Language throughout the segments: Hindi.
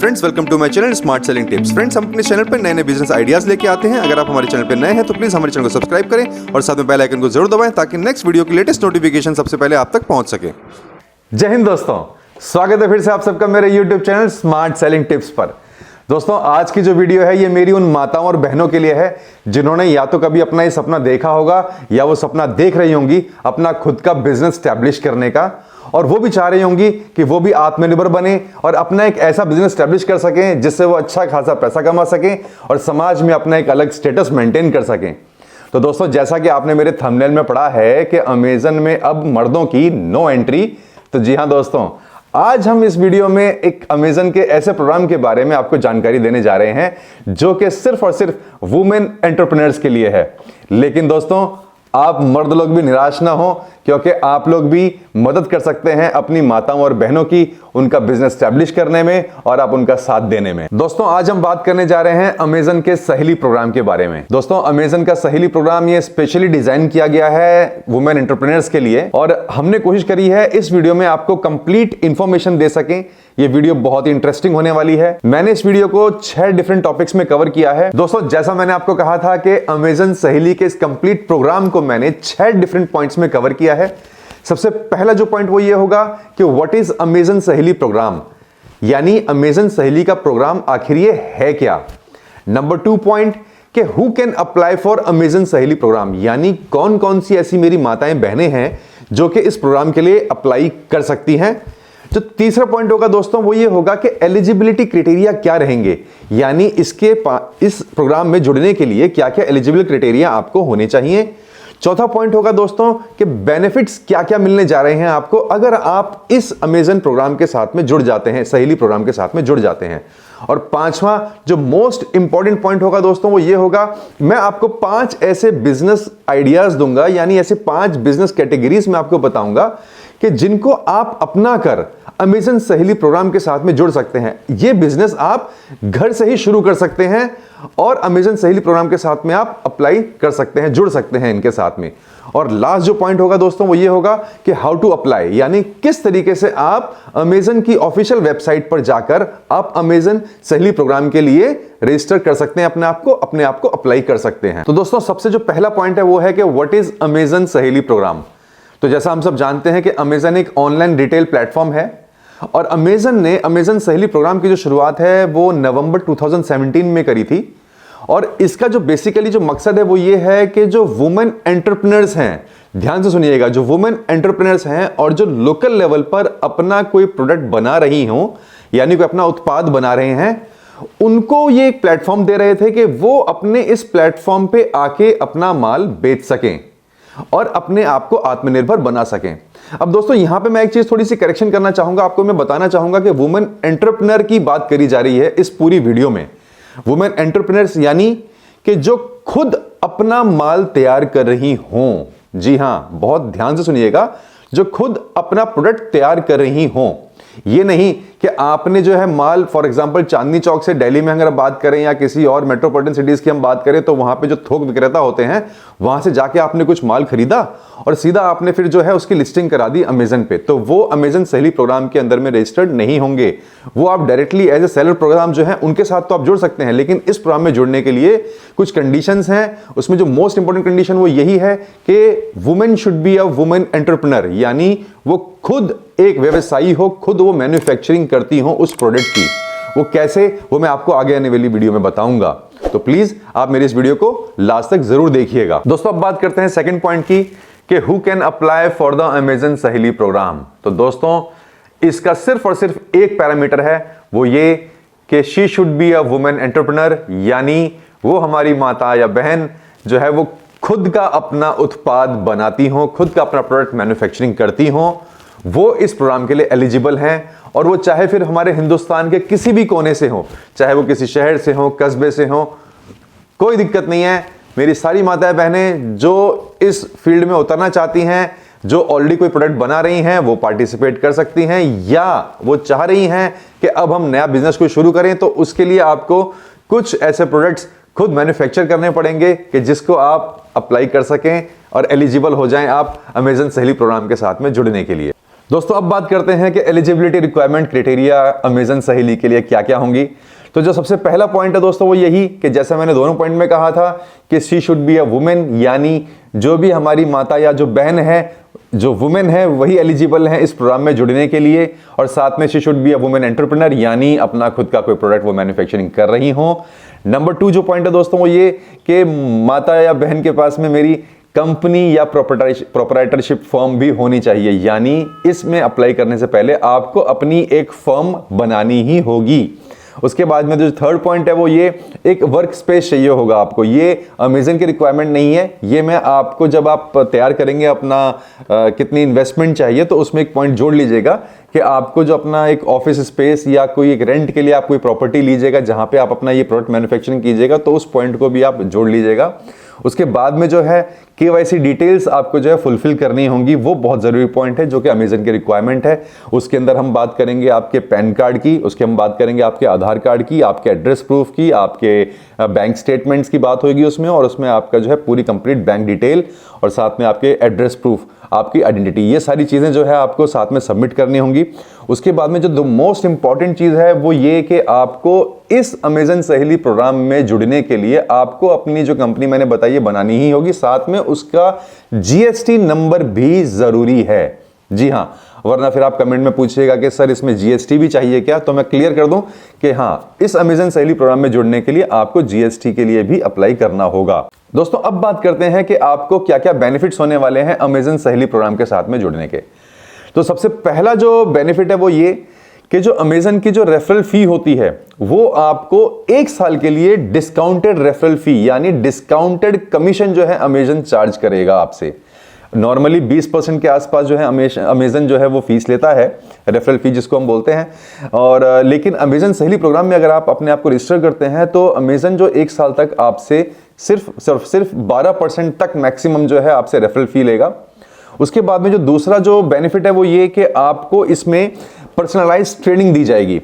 Friends, welcome to my channel smart selling tips. Friends, हम अपने चैनल पर नए नए बिजनेस आइडियाज लेके आते हैं। अगर आप हमारे चैनल पर नए हैं तो प्लीज हमारे चैनल को सब्सक्राइब करें और साथ में बेल आइकन को जरूर दबाएं ताकि नेक्स्ट वीडियो की लेटेस्ट नोटिफिकेशन सबसे पहले आप तक पहुंच सके। जय हिंद दोस्तों, स्वागत है फिर से आप सबका मेरे YouTube channel smart selling tips पर। दोस्तों, आज की जो वीडियो है ये मेरी उन माताओं और बहनों के लिए है जिन्होंने या तो कभी अपना ये सपना देखा होगा या वो सपना देख रही होंगी अपना खुद का बिजनेस स्टैब्लिश करने का, और वो भी चाह रही होंगी कि वो भी आत्मनिर्भर बने और अपना एक ऐसा बिजनेस स्टैब्लिश कर सकें जिससे वो अच्छा खासा पैसा कमा सकें और समाज में अपना एक अलग स्टेटस मेंटेन कर सकें। तो दोस्तों, जैसा कि आपने मेरे थंबनेल में पढ़ा है कि अमेजन में अब मर्दों की नो एंट्री, तो जी हां दोस्तों, आज हम इस वीडियो में एक अमेजन के ऐसे प्रोग्राम के बारे में आपको जानकारी देने जा रहे हैं जो कि सिर्फ और सिर्फ वुमेन एंटरप्रेन्योर्स के लिए है। लेकिन दोस्तों, आप मर्द लोग भी निराश ना हो, क्योंकि आप लोग भी मदद कर सकते हैं अपनी माताओं और बहनों की उनका बिजनेस स्टैब्लिश करने में और आप उनका साथ देने में। दोस्तों, आज हम बात करने जा रहे हैं अमेजन के सहेली प्रोग्राम के बारे में। दोस्तों, अमेजन का सहेली प्रोग्राम ये स्पेशली डिजाइन किया गया है वुमेन एंटरप्रेन्योर्स के लिए, और हमने कोशिश करी है इस वीडियो में आपको कंप्लीट इंफॉर्मेशन दे सकें। ये वीडियो बहुत ही इंटरेस्टिंग होने वाली है। मैंने इस वीडियो को 6 डिफरेंट टॉपिक्स में कवर किया है। दोस्तों, जैसा मैंने आपको कहा था कि अमेजन सहेली के इस कंप्लीट प्रोग्राम को मैंने 6 डिफरेंट पॉइंट्स में कवर किया है। सबसे पहला जो पॉइंट वो ये होगा कि व्हाट इज अमेजन सहेली प्रोग्राम, यानी अमेजन सहेली का प्रोग्राम आखिर ये है क्या। नंबर 2 पॉइंट कि who can apply for Amazon सहेली प्रोग्राम, यानी कौन कौन सी ऐसी मेरी माताएं बहनें हैं जो कि इस प्रोग्राम के लिए अप्लाई कर सकती हैं। जो तीसरा पॉइंट होगा दोस्तों वो ये होगा कि एलिजिबिलिटी क्राइटेरिया क्या रहेंगे, यानी इस प्रोग्राम में जुड़ने के लिए क्या क्या एलिजिबल क्राइटेरिया आपको होने चाहिए। चौथा पॉइंट होगा दोस्तों कि बेनिफिट्स क्या क्या मिलने जा रहे हैं आपको अगर आप इस अमेजन प्रोग्राम के साथ में जुड़ जाते हैं, सहेली प्रोग्राम के साथ में जुड़ जाते हैं। और पांचवा जो मोस्ट इंपॉर्टेंट पॉइंट होगा दोस्तों वो ये होगा, मैं आपको 5 ऐसे बिजनेस आइडियाज दूंगा, यानी ऐसे 5 बिजनेस कैटेगरीज में आपको बताऊंगा कि जिनको आप अपना कर अमेजन सहेली प्रोग्राम के साथ में जुड़ सकते हैं। ये बिजनेस आप घर से ही शुरू कर सकते हैं और अमेजन सहेली प्रोग्राम के साथ में आप अप्लाई कर सकते हैं, जुड़ सकते हैं इनके साथ में। और लास्ट जो पॉइंट होगा दोस्तों वो ये होगा कि हाउ टू अप्लाई, यानी किस तरीके से आप अमेजन की ऑफिशियल वेबसाइट पर जाकर आप अमेजन सहेली प्रोग्राम के लिए रजिस्टर कर सकते हैं, अपने आप को अप्लाई कर सकते हैं। तो दोस्तों, सबसे जो पहला पॉइंट है वो है कि व्हाट इज अमेजन सहेली प्रोग्राम। तो जैसा हम सब जानते हैं कि अमेजन एक ऑनलाइन रिटेल प्लेटफॉर्म है और अमेजन ने अमेजन सहेली प्रोग्राम की जो शुरुआत है वो नवंबर 2017 में करी थी। और इसका जो बेसिकली जो मकसद है वो ये है कि जो वुमेन एंटरप्रेन्योर्स हैं, ध्यान से सुनिएगा, जो वुमेन एंटरप्रेन्योर्स हैं और जो लोकल लेवल पर अपना कोई प्रोडक्ट बना रही हों, यानी कोई अपना उत्पाद बना रहे हैं, उनको ये एक प्लेटफॉर्म दे रहे थे कि वो अपने इस प्लेटफॉर्म पे आके अपना माल बेच सकें और अपने आप को आत्मनिर्भर बना सकें। अब दोस्तों, यहां पे मैं एक चीज थोड़ी सी करेक्शन करना चाहूंगा, आपको मैं बताना चाहूंगा कि वुमेन एंटरप्रेन्योर की बात करी जा रही है इस पूरी वीडियो में। वुमेन एंटरप्रेन्योर्स यानी कि जो खुद अपना माल तैयार कर रही हों। जी हां, बहुत ध्यान से सुनिएगा, जो खुद अपना प्रोडक्ट तैयार कर रही हों। ये नहीं कि आपने जो है माल, फॉर एग्जांपल चांदनी चौक से दिल्ली में अगर बात करें या किसी और मेट्रोपॉलिटन सिटीज की हम बात करें तो वहां पे जो थोक विक्रेता होते हैं वहां से जाके आपने कुछ माल खरीदा और सीधा आपने फिर जो है उसकी लिस्टिंग करा दी अमेजन पे, तो वो अमेजन सहेली प्रोग्राम के अंदर में रजिस्टर्ड नहीं होंगे। वो आप directly as a seller program जो है उनके साथ तो आप जुड़ सकते हैं, लेकिन इस प्रोग्राम में जुड़ने के लिए कुछ कंडीशंस हैं। उसमें जो मोस्ट इंपॉर्टेंट कंडीशन वो यही है कि women should be a women entrepreneur, यानी वो खुद एक व्यवसायी हो, खुद वो मैन्युफैक्चरिंग करती हो उस प्रोडक्ट की। वो कैसे, वो मैं आपको आगे आने वाली वीडियो में बताऊंगा, तो प्लीज आप मेरी इस वीडियो को लास्ट तक जरूर देखिएगा। दोस्तों, अब बात करते हैं सेकंड पॉइंट की कि who can apply for the Amazon सहेली प्रोग्राम। तो दोस्तों, इसका सिर्फ और सिर्फ एक पैरामीटर है, वो ये कि she should be a women entrepreneur, यानी वो हमारी माता या बहन जो है वो खुद का अपना उत्पाद बनाती हो, खुद का अपना प्रोडक्ट मैन्युफैक्चरिंग करती हो, वो इस प्रोग्राम के लिए एलिजिबल हैं। और वो चाहे फिर हमारे हिंदुस्तान के किसी भी कोने से हो, चाहे वो किसी शहर से हो, कस्बे से हो, कोई दिक्कत नहीं है। मेरी सारी माताएं बहनें जो इस फील्ड में उतरना चाहती हैं, जो ऑलरेडी कोई प्रोडक्ट बना रही हैं, वो पार्टिसिपेट कर सकती हैं, या वो चाह रही हैं कि अब हम नया बिजनेस को शुरू करें, तो उसके लिए आपको कुछ ऐसे प्रोडक्ट्स खुद मैन्युफैक्चर करने पड़ेंगे कि जिसको आप अप्लाई कर सकें और एलिजिबल हो जाएं आप अमेजन सहेली प्रोग्राम के साथ में जुड़ने के लिए। दोस्तों अब बात करते हैं कि एलिजिबिलिटी रिक्वायरमेंट क्राइटेरिया अमेजन सहेली के लिए क्या क्या होंगी। तो जो सबसे पहला पॉइंट है दोस्तों वो यही कि जैसा मैंने दोनों पॉइंट में कहा था कि she should be a women, यानी जो भी हमारी माता या जो बहन है, जो वुमेन है वही एलिजिबल है इस प्रोग्राम में जुड़ने के लिए। और साथ में she should be a women entrepreneur, यानी अपना खुद का कोई प्रोडक्ट वो मैन्युफैक्चरिंग कर रही हो। नंबर 2 जो पॉइंट है दोस्तों वो ये कि माता या बहन के पास में मेरी कंपनी या प्रोप्राइटरशिप फर्म भी होनी चाहिए, यानी इसमें अप्लाई करने से पहले आपको अपनी एक फर्म बनानी ही होगी। उसके बाद में जो थर्ड पॉइंट है वो ये एक वर्क स्पेस चाहिए होगा आपको। ये अमेजन की रिक्वायरमेंट नहीं है, ये मैं आपको जब आप तैयार करेंगे अपना कितनी इन्वेस्टमेंट चाहिए तो उसमें एक पॉइंट जोड़ लीजिएगा कि आपको जो अपना एक ऑफिस स्पेस या कोई एक रेंट के लिए आप कोई प्रॉपर्टी लीजिएगा जहां पे आप अपना ये प्रोडक्ट मैन्युफैक्चरिंग कीजिएगा, तो उस पॉइंट को भी आप जोड़ लीजिएगा। उसके बाद में जो है KYC डिटेल्स आपको जो है फुलफिल करनी होंगी, वो बहुत जरूरी पॉइंट है जो कि अमेजन की रिक्वायरमेंट है। उसके अंदर हम बात करेंगे आपके पैन कार्ड की, उसके हम बात करेंगे आपके आधार कार्ड की, आपके एड्रेस प्रूफ की, आपके बैंक स्टेटमेंट्स की बात होगी उसमें, और उसमें आपका जो है पूरी कंप्लीट बैंक डिटेल और साथ में आपके एड्रेस प्रूफ, आपकी आइडेंटिटी, ये सारी चीजें जो है आपको साथ में सबमिट करनी होंगी। उसके बाद में जो द मोस्ट इंपॉर्टेंट चीज है वो ये कि आपको इस अमेजन सहेली प्रोग्राम में जुड़ने के लिए आपको अपनी जो कंपनी मैंने बताई है बनानी ही होगी, साथ में उसका GST नंबर भी जरूरी है। जी हां, वरना फिर आप कमेंट में पूछिएगा कि सर इसमें GST भी चाहिए क्या, तो मैं क्लियर कर दूं कि हां, इस अमेजन सहेली प्रोग्राम में जुड़ने के लिए आपको GST के लिए भी अप्लाई करना होगा। दोस्तों अब बात करते हैं कि आपको क्या क्या बेनिफिट्स होने वाले हैं अमेजन सहेली प्रोग्राम के साथ में जुड़ने के। तो सबसे पहला जो बेनिफिट है वो ये कि जो अमेजन की जो रेफरल फी होती है वो आपको 1 साल के लिए डिस्काउंटेड रेफरल फी, यानी डिस्काउंटेड कमीशन जो है अमेजन चार्ज करेगा आपसे। नॉर्मली 20% के आसपास जो है अमेजन जो है वो फीस लेता है, रेफरल फी जिसको हम बोलते हैं। और लेकिन अमेजन सहेली प्रोग्राम में अगर आप अपने आप को रजिस्टर करते हैं तो अमेजन जो 1 साल तक आपसे सिर्फ 12% तक मैक्सिमम जो है आपसे रेफरल फी लेगा। उसके बाद में जो दूसरा जो बेनिफिट है वो ये कि आपको इसमें पर्सनलाइज ट्रेनिंग दी जाएगी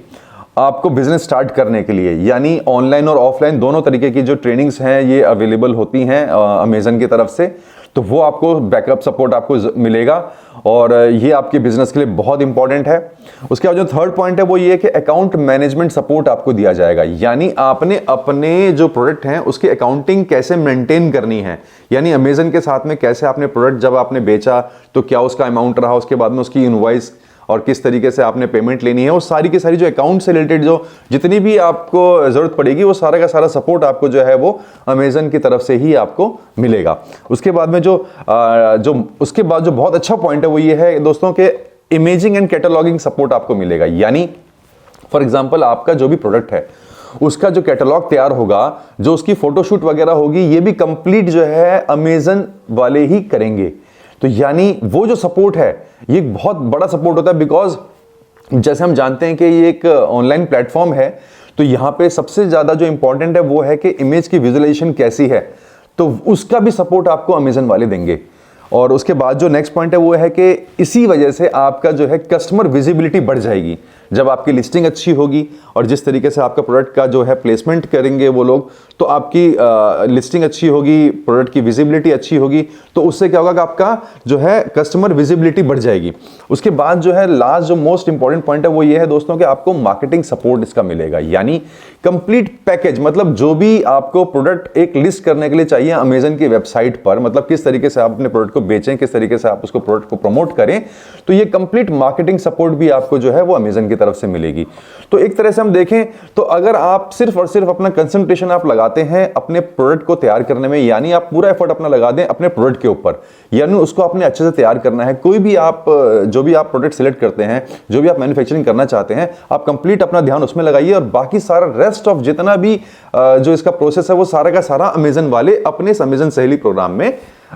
आपको बिजनेस स्टार्ट करने के लिए, यानी ऑनलाइन और ऑफलाइन दोनों तरीके की जो ट्रेनिंग्स हैं ये अवेलेबल होती हैं अमेजन की तरफ से। तो वो आपको बैकअप सपोर्ट आपको मिलेगा और ये आपके बिजनेस के लिए बहुत इंपॉर्टेंट है। उसके बाद जो थर्ड पॉइंट है वो ये कि अकाउंट मैनेजमेंट सपोर्ट आपको दिया जाएगा, यानी आपने अपने जो प्रोडक्ट हैं उसकी अकाउंटिंग कैसे मेंटेन करनी है, यानी अमेजन के साथ में कैसे आपने प्रोडक्ट जब आपने बेचा तो क्या उसका अमाउंट रहा, उसके बाद में उसकी इनवॉइस और किस तरीके से आपने पेमेंट लेनी है, वो सारी की सारी जो अकाउंट से रिलेटेड जो जितनी भी आपको जरूरत पड़ेगी वो सारा का सारा सपोर्ट आपको जो है वो अमेजन की तरफ से ही आपको मिलेगा। उसके बाद में उसके बाद जो बहुत अच्छा पॉइंट है वो ये है दोस्तों के इमेजिंग एंड कैटलॉगिंग सपोर्ट आपको मिलेगा, यानी फॉर एग्जाम्पल आपका जो भी प्रोडक्ट है उसका जो कैटलॉग तैयार होगा, जो उसकी फोटोशूट वगैरह होगी, ये भी कंप्लीट जो है अमेजन वाले ही करेंगे। तो यानी वो जो सपोर्ट है ये बहुत बड़ा सपोर्ट होता है, बिकॉज जैसे हम जानते हैं कि ये एक ऑनलाइन प्लेटफॉर्म है, तो यहाँ पे सबसे ज्यादा जो इंपॉर्टेंट है वो है कि इमेज की विजुअलाइजेशन कैसी है, तो उसका भी सपोर्ट आपको अमेजन वाले देंगे। और उसके बाद जो नेक्स्ट पॉइंट है वो है कि इसी वजह से आपका जो है कस्टमर विजिबिलिटी बढ़ जाएगी। जब आपकी लिस्टिंग अच्छी होगी और जिस तरीके से आपका प्रोडक्ट का जो है प्लेसमेंट करेंगे वो लोग, तो आपकी लिस्टिंग अच्छी होगी, प्रोडक्ट की विजिबिलिटी अच्छी होगी, तो उससे क्या होगा कि आपका जो है कस्टमर विजिबिलिटी बढ़ जाएगी। उसके बाद जो है लास्ट जो मोस्ट इंपॉर्टेंट पॉइंट है वो ये है दोस्तों कि आपको मार्केटिंग सपोर्ट इसका मिलेगा, यानी कंप्लीट पैकेज, मतलब जो भी आपको प्रोडक्ट एक लिस्ट करने के लिए चाहिए अमेजन की वेबसाइट पर, मतलब किस तरीके से आप अपने प्रोडक्ट को बेचें, किस तरीके से आप उसको प्रोडक्ट को प्रमोट करें, तो ये कंप्लीट मार्केटिंग सपोर्ट भी आपको जो है वो अमेजन की तरफ से मिलेगी। तो एक तरह से हम देखें तो अगर आप सिर्फ और सिर्फ अपना कंसंट्रेशन आप लगाते हैं अपने प्रोडक्ट को तैयार करने में, यानी आप पूरा एफर्ट अपना लगा दें अपने प्रोडक्ट के ऊपर, यानी उसको आपने अच्छे से तैयार करना है। कोई भी आप जो भी आप प्रोडक्ट सिलेक्ट करते हैं, जो भी आप मैन्युफैक्चरिंग करना चाहते हैं, आप कंप्लीट अपना ध्यान उसमें लगाइए और बाकी सारा रेस्ट ऑफ जितना भी जो इसका प्रोसेस है वो सारा का सारा अमेजन वाले अपने अमेजन सहेली प्रोग्राम में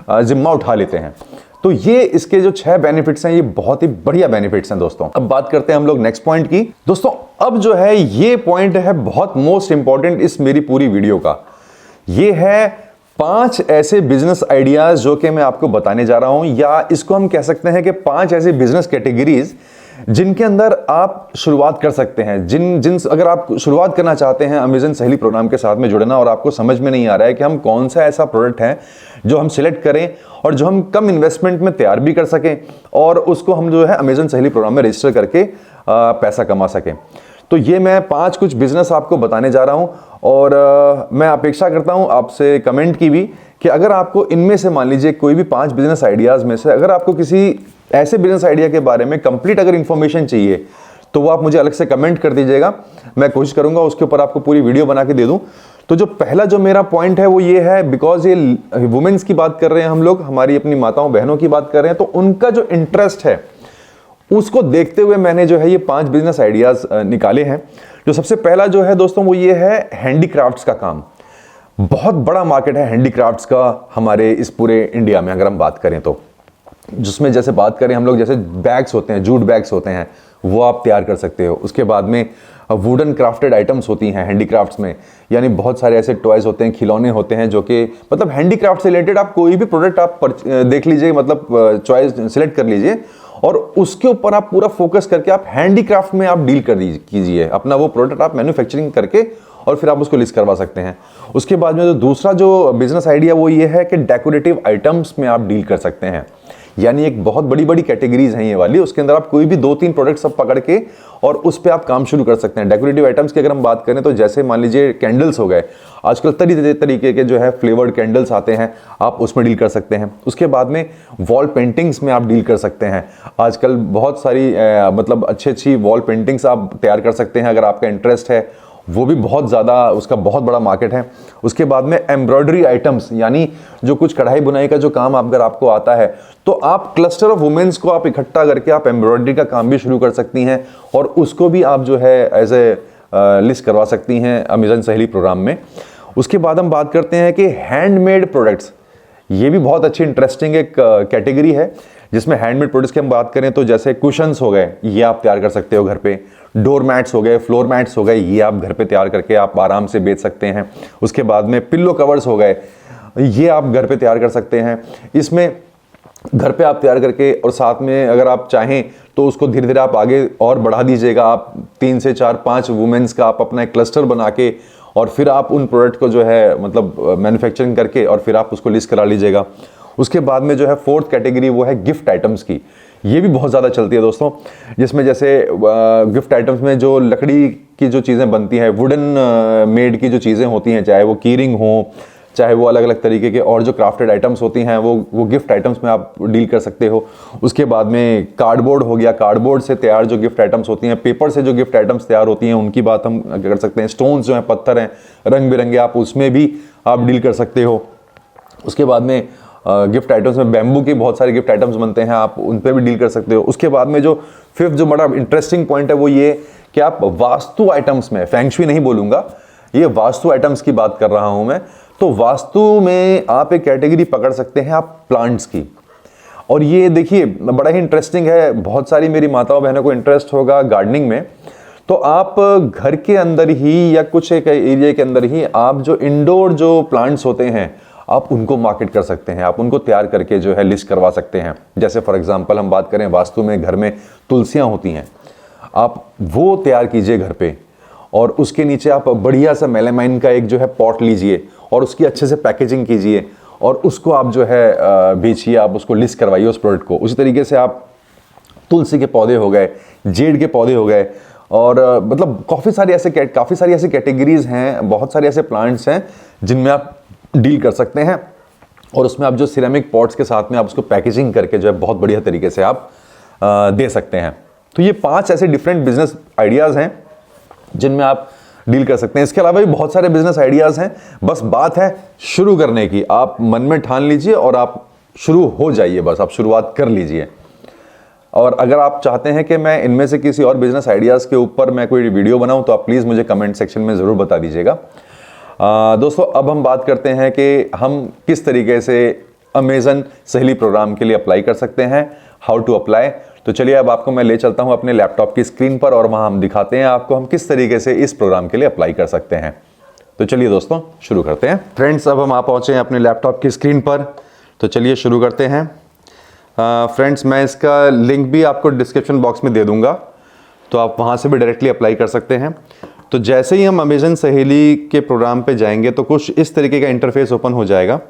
जिम्मा उठा लेते हैं। तो ये इसके जो 6 बेनिफिट्स हैं ये बहुत ही बढ़िया बेनिफिट्स हैं दोस्तों। अब बात करते हैं हम लोग नेक्स्ट पॉइंट की। दोस्तों अब जो है ये पॉइंट है बहुत मोस्ट इंपॉर्टेंट इस मेरी पूरी वीडियो का। ये है 5 ऐसे बिजनेस आइडियाज जो कि मैं आपको बताने जा रहा हूं, या इसको हम कह सकते हैं कि 5 ऐसे बिजनेस कैटेगरीज जिनके अंदर आप शुरुआत कर सकते हैं। अगर आप शुरुआत करना चाहते हैं अमेजन सहेली प्रोग्राम के साथ में जुड़ना और आपको समझ में नहीं आ रहा है कि हम कौन सा ऐसा प्रोडक्ट है जो हम सिलेक्ट करें और जो हम कम इन्वेस्टमेंट में तैयार भी कर सकें और उसको हम जो है अमेजन सहेली प्रोग्राम में रजिस्टर करके पैसा कमा सकें, तो ये मैं 5 कुछ बिजनेस आपको बताने जा रहा हूं। और मैं अपेक्षा करता हूं आपसे कमेंट की भी कि अगर आपको इनमें से मान लीजिए कोई भी 5 बिजनेस आइडियाज़ में से अगर आपको किसी ऐसे बिजनेस आइडिया के बारे में कंप्लीट अगर इंफॉर्मेशन चाहिए तो वो आप मुझे अलग से कमेंट कर दीजिएगा। मैं कोशिश करूंगा उसके ऊपर आपको पूरी वीडियो बना के दे दूं। तो जो पहला जो मेरा पॉइंट है वो ये है, बिकॉज ये वुमेन्स की बात कर रहे हैं हम लोग, हमारी अपनी माताओं बहनों की बात कर रहे हैं, तो उनका जो इंटरेस्ट है उसको देखते हुए मैंने जो है ये 5 बिजनेस आइडियाज निकाले हैं। जो सबसे पहला जो है दोस्तों वो ये है हैंडीक्राफ्ट्स का काम। बहुत बड़ा मार्केट है हैंडीक्राफ्ट्स का हमारे इस पूरे इंडिया में अगर हम बात करें तो, जिसमें जैसे बात करें हम लोग जैसे बैग्स होते हैं, जूट बैग्स होते हैं, वो आप तैयार कर सकते हो। उसके बाद में वुडन क्राफ्टेड आइटम्स होती हैं हैंडीक्राफ्ट्स में, यानी बहुत सारे ऐसे टॉयज होते हैं, खिलौने होते हैं जो कि मतलब हैंडीक्राफ्ट से रिलेटेड आप कोई भी प्रोडक्ट आप देख लीजिए, मतलब चॉइस सिलेक्ट कर लीजिए और उसके ऊपर आप पूरा फोकस करके आप हैंडीक्राफ्ट में आप डील कर कीजिए, अपना वो प्रोडक्ट आप मैन्युफैक्चरिंग करके और फिर आप उसको लिस्ट करवा सकते हैं। उसके बाद में जो दूसरा जो बिजनेस आइडिया वो ये है कि डेकोरेटिव आइटम्स में आप डील कर सकते हैं, यानी एक बहुत बड़ी बड़ी कैटेगरीज हैं ये वाली, उसके अंदर आप कोई भी 2-3 प्रोडक्ट्स सब पकड़ के और उस पर आप काम शुरू कर सकते हैं। डेकोरेटिव आइटम्स की अगर हम बात करें तो जैसे मान लीजिए कैंडल्स हो गए, आजकल तरीके के जो है फ्लेवर्ड कैंडल्स आते हैं, आप उसमें डील कर सकते हैं। उसके बाद में वॉल पेंटिंग्स में आप डील कर सकते हैं। आजकल बहुत सारी मतलब अच्छी वॉल पेंटिंग्स आप तैयार कर सकते हैं अगर आपका इंटरेस्ट है, वो भी बहुत ज़्यादा उसका बहुत बड़ा मार्केट है। उसके बाद में एम्ब्रॉयडरी आइटम्स, यानी जो कुछ कढ़ाई बुनाई का जो काम अगर आपको आता है तो आप क्लस्टर ऑफ वुमेन्स को आप इकट्ठा करके आप एम्ब्रॉयडरी का काम भी शुरू कर सकती हैं और उसको भी आप जो है एज ए लिस्ट करवा सकती हैं अमेजन सहेली प्रोग्राम में। उसके बाद हम बात करते हैं कि हैंडमेड प्रोडक्ट्स, ये भी बहुत अच्छी इंटरेस्टिंग एक कैटेगरी है जिसमें हैंडमेड प्रोडक्ट्स की हम बात करें तो जैसे कुशन्स हो गए, ये आप तैयार कर सकते हो घर पे। डोर मैट्स हो गए, फ्लोर मैट्स हो गए, ये आप घर पे तैयार करके आप आराम से बेच सकते हैं। उसके बाद में पिल्लो कवर्स हो गए, ये आप घर पे तैयार कर सकते हैं। इसमें घर पे आप तैयार करके और साथ में अगर आप चाहें तो उसको धीरे धीरे आप आगे और बढ़ा दीजिएगा। आप 3 से 4-5 वुमेन्स का आप अपना एक क्लस्टर बना के और फिर आप उन प्रोडक्ट को जो है मतलब मैन्युफैक्चरिंग करके और फिर आप उसको लिस्ट करा लीजिएगा। उसके बाद में जो है 4th कैटेगरी वो है गिफ्ट आइटम्स की। ये भी बहुत ज़्यादा चलती है दोस्तों, जिसमें जैसे गिफ्ट आइटम्स में जो लकड़ी की जो चीज़ें बनती हैं, वुडन मेड की जो चीज़ें होती हैं, चाहे वो कीरिंग हो, चाहे वो अलग अलग तरीके के और जो क्राफ्टेड आइटम्स होती हैं वो गिफ्ट आइटम्स में आप डील कर सकते हो। उसके बाद में कार्डबोर्ड हो गया, कार्डबोर्ड से तैयार जो गिफ्ट आइटम्स होती हैं, पेपर से जो गिफ्ट आइटम्स तैयार होती हैं उनकी बात हम कर सकते हैं। स्टोन्स जो हैं, पत्थर हैं रंग बिरंगे, आप उसमें भी आप डील कर सकते हो। उसके बाद में गिफ्ट आइटम्स में बैम्बू के बहुत सारे गिफ्ट आइटम्स बनते हैं, आप उन पर भी डील कर सकते हो। उसके बाद में जो 5th जो बड़ा इंटरेस्टिंग पॉइंट है वो ये कि आप वास्तु आइटम्स में, फेंगशुई नहीं बोलूंगा, ये वास्तु आइटम्स की बात कर रहा हूं मैं, तो वास्तु में आप एक कैटेगरी पकड़ सकते हैं आप प्लांट्स की। और ये देखिए बड़ा ही इंटरेस्टिंग है, बहुत सारी मेरी माताओं बहनों को इंटरेस्ट होगा गार्डनिंग में, तो आप घर के अंदर ही या कुछ एक एरिया के अंदर ही आप जो इंडोर जो प्लांट्स होते हैं आप उनको मार्केट कर सकते हैं, आप उनको तैयार करके जो है लिस्ट करवा सकते हैं। जैसे फॉर एग्जांपल हम बात करें वास्तु में घर में तुलसियां होती हैं, आप वो तैयार कीजिए घर पे और उसके नीचे आप बढ़िया सा मेलामाइन का एक जो है पॉट लीजिए और उसकी अच्छे से पैकेजिंग कीजिए और उसको आप जो है बेचिए, आप उसको लिस्ट करवाइए उस प्रोडक्ट को। उसी तरीके से आप तुलसी के पौधे हो गए, जेड के पौधे हो गए और मतलब काफ़ी सारी ऐसे कैटेगरीज हैं, बहुत सारे ऐसे प्लांट्स हैं जिनमें आप डील कर सकते हैं और उसमें आप जो सिरेमिक पॉट्स के साथ में आप उसको पैकेजिंग करके जो है बहुत बढ़िया तरीके से आप दे सकते हैं। तो ये 5 ऐसे डिफरेंट बिजनेस आइडियाज़ हैं जिनमें आप डील कर सकते हैं। इसके अलावा भी बहुत सारे बिजनेस आइडियाज़ हैं, बस बात है शुरू करने की। आप मन में ठान लीजिए और आप शुरू हो जाइए, बस आप शुरुआत कर लीजिए। और अगर आप चाहते हैं कि मैं इनमें से किसी और बिजनेस आइडियाज़ के ऊपर मैं कोई वीडियो बनाऊं तो आप प्लीज़ मुझे कमेंट सेक्शन में ज़रूर बता दीजिएगा। दोस्तों अब हम बात करते हैं कि हम किस तरीके से अमेजन सहेली प्रोग्राम के लिए अप्लाई कर सकते हैं, हाउ टू अप्लाई। तो चलिए अब आपको मैं ले चलता हूं अपने लैपटॉप की स्क्रीन पर और वहां हम दिखाते हैं आपको हम किस तरीके से इस प्रोग्राम के लिए अप्लाई कर सकते हैं। तो चलिए दोस्तों शुरू करते हैं। फ्रेंड्स अब हम आ पहुंचे हैं अपने लैपटॉप की स्क्रीन पर, तो चलिए शुरू करते हैं। फ्रेंड्स मैं इसका लिंक भी आपको डिस्क्रिप्शन बॉक्स में दे दूंगा, तो आप वहाँ से भी डायरेक्टली अप्लाई कर सकते हैं। तो जैसे ही हम अमेज़न सहेली के प्रोग्राम पे जाएंगे तो कुछ इस तरीके का इंटरफेस ओपन हो जाएगा।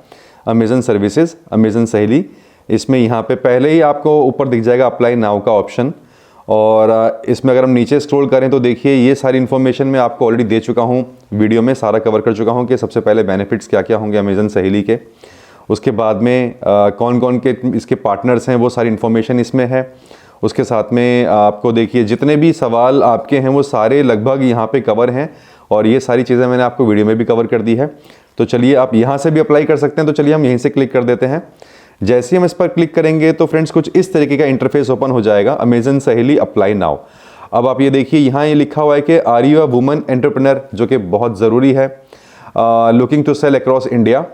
अमेज़न सर्विसेज, अमेज़न सहेली, इसमें यहाँ पे पहले ही आपको ऊपर दिख जाएगा अप्लाई नाउ का ऑप्शन, और इसमें अगर हम नीचे स्क्रॉल करें तो देखिए ये सारी इन्फॉर्मेशन मैं आपको ऑलरेडी दे चुका हूँ, वीडियो में सारा कवर कर चुका हूँ कि सबसे पहले बेनिफिट्स क्या क्या होंगे अमेज़न सहेली के। उसके बाद में कौन कौन के इसके पार्टनर्स हैं वो सारी इन्फॉर्मेशन इसमें है। उसके साथ में आपको देखिए जितने भी सवाल आपके हैं वो सारे लगभग यहाँ पे कवर हैं, और ये सारी चीज़ें मैंने आपको वीडियो में भी कवर कर दी है। तो चलिए आप यहाँ से भी अप्लाई कर सकते हैं, तो चलिए हम यहीं से क्लिक कर देते हैं। जैसे ही हम इस पर क्लिक करेंगे तो फ्रेंड्स कुछ इस तरीके का इंटरफेस ओपन हो जाएगा, अमेज़न सहेली अप्लाई नाउ। अब आप ये देखिए यहाँ ये लिखा हुआ है कि are you a woman entrepreneur, जो कि बहुत ज़रूरी है, looking to sell across India.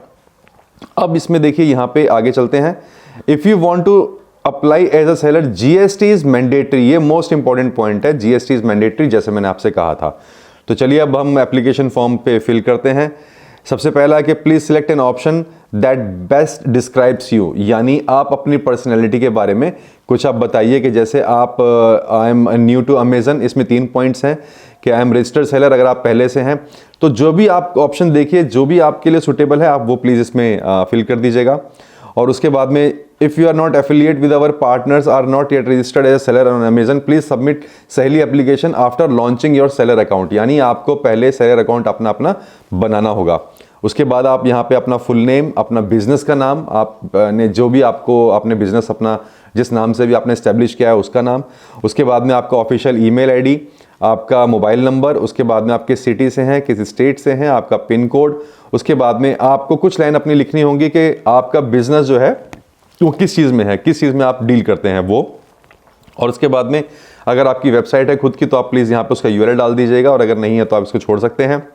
अब इसमें देखिए यहाँ पे आगे चलते हैं। If you want to apply as a seller GST is mandatory, ये मोस्ट इंपॉर्टेंट पॉइंट है, जीएसटी इज मैंडेटरी, जैसे मैंने आपसे कहा था। तो चलिए अब हम एप्लीकेशन फॉर्म पे फिल करते हैं। सबसे पहला है कि please select an option that best describes you, यानी आप अपनी पर्सनैलिटी के बारे में कुछ आप बताइए कि जैसे आप I am new to Amazon, इसमें 3 पॉइंट्स हैं कि आई एम रजिस्टर्ड सेलर, अगर आप पहले से हैं तो जो भी आप ऑप्शन देखिए जो भी आपके लिए सुटेबल है आप वो प्लीज़ इसमें फिल कर दीजिएगा। और उसके बाद में if you are not affiliate with our partners are not yet registered as a seller on Amazon please submit Saheli application after launching your seller account, यानी आपको पहले सेलर अकाउंट अपना बनाना होगा। उसके बाद आप यहाँ पे अपना फुल नेम, अपना बिजनेस का नाम, आपने जो भी आपको अपने बिजनेस अपना जिस नाम से भी आपने इस्टेब्लिश किया है उसका नाम, उसके बाद में आपका ऑफिशियल ईमेल आईडी, आपका मोबाइल नंबर, उसके बाद में आपके सिटी से हैं, किस स्टेट से हैं, आपका पिन कोड, उसके बाद में आपको कुछ लाइन अपनी लिखनी होंगी कि आपका बिजनेस जो है वो किस चीज़ में है, किस चीज़ में आप डील करते हैं वो। और उसके बाद में अगर आपकी वेबसाइट है खुद की तो आप प्लीज़ यहाँ पे उसका यूआरएल डाल दीजिएगा, और अगर नहीं है तो आप इसको छोड़ सकते हैं।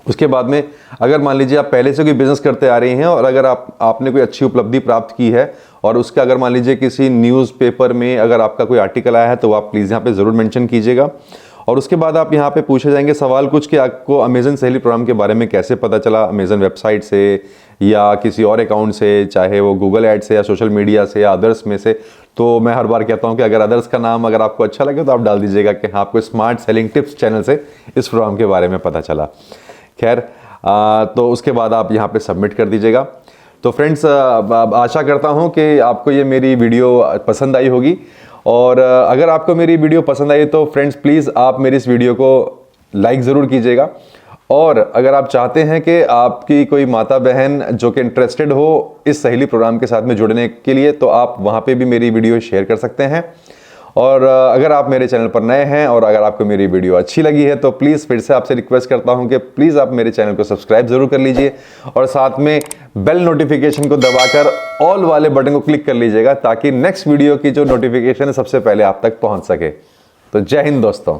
उसके बाद में अगर मान लीजिए आप पहले से कोई बिजनेस करते आ रहे हैं और अगर आपने कोई अच्छी उपलब्धि प्राप्त की है और उसका अगर मान लीजिए किसी न्यूज़पेपर में अगर आपका कोई आर्टिकल आया है तो आप प्लीज़ यहाँ पे ज़रूर मेंशन कीजिएगा। और उसके बाद आप यहाँ पे पूछे जाएंगे सवाल कुछ कि आपको अमेज़न सहेली प्रोग्राम के बारे में कैसे पता चला, अमेज़न वेबसाइट से या किसी और अकाउंट से, चाहे वो गूगल एड से या सोशल मीडिया से या अदर्स में से। तो मैं हर बार कहता हूँ कि अगर अदर्स का नाम अगर आपको अच्छा लगे तो आप डाल दीजिएगा कि हाँ आपको स्मार्ट सेलिंग टिप्स चैनल से इस प्रोग्राम के बारे में पता चला। खैर तो उसके बाद आप यहाँ पे सबमिट कर दीजिएगा। तो फ्रेंड्स आशा करता हूँ कि आपको ये मेरी वीडियो पसंद आई होगी, और अगर आपको मेरी वीडियो पसंद आई तो फ्रेंड्स प्लीज़ आप मेरी इस वीडियो को लाइक ज़रूर कीजिएगा। और अगर आप चाहते हैं कि आपकी कोई माता बहन जो कि इंटरेस्टेड हो इस सहेली प्रोग्राम के साथ में जुड़ने के लिए तो आप वहाँ पे भी मेरी वीडियो शेयर कर सकते हैं। और अगर आप मेरे चैनल पर नए हैं और अगर आपको मेरी वीडियो अच्छी लगी है तो प्लीज़ फिर से आपसे रिक्वेस्ट करता हूं कि प्लीज़ आप मेरे चैनल को सब्सक्राइब ज़रूर कर लीजिए और साथ में बेल नोटिफिकेशन को दबाकर ऑल वाले बटन को क्लिक कर लीजिएगा ताकि नेक्स्ट वीडियो की जो नोटिफिकेशन है सबसे पहले आप तक पहुंच सके। तो जय हिंद दोस्तों।